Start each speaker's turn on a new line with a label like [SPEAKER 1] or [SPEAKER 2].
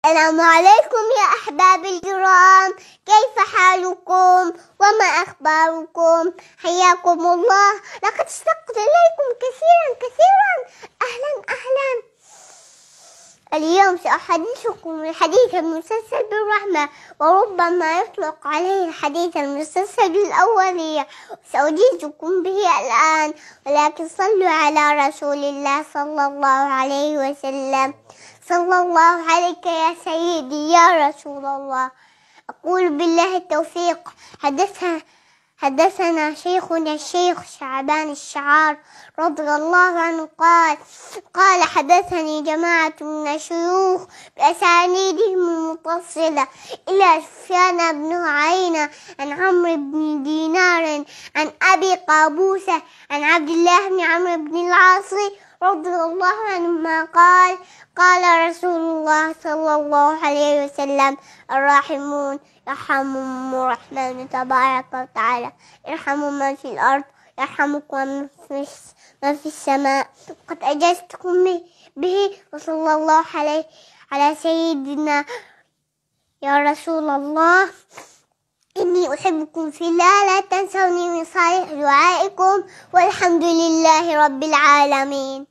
[SPEAKER 1] السلام عليكم يا أحبابي الكرام، كيف حالكم وما أخباركم؟ حياكم الله. لقد اشتقت إليكم كثيرا. أهلا. اليوم سأحدثكم الحديث المسلسل بالرحمة، وربما يطلق عليه الحديث المسلسل بالأولية. سأجيزكم به الآن، ولكن صلوا على رسول الله صلى الله عليه وسلم. صلى الله عليك يا سيدي يا رسول الله. أقول بالله التوفيق. حدثنا شيخنا الشيخ شعبان الشعار رضي الله عنه قال حدثني جماعة من الشيوخ بأسانيدهم المتصلة إلى سفيان بن عيينة عن عمرو بن دينار عن أبي قابوسة عن عبد الله بن عمرو بن العاص رضي الله عنهما قال رسول الله صلى الله عليه وسلم: الراحمون يرحمهم الرحمن تبارك وتعالى، ارحموا من في الأرض يرحمكم من في السماء. قد أجزتكم به، وصلى الله على سيدنا يا رسول الله. إني أحبكم في الله، لا تنسوني من صالح دعائكم، والحمد لله رب العالمين.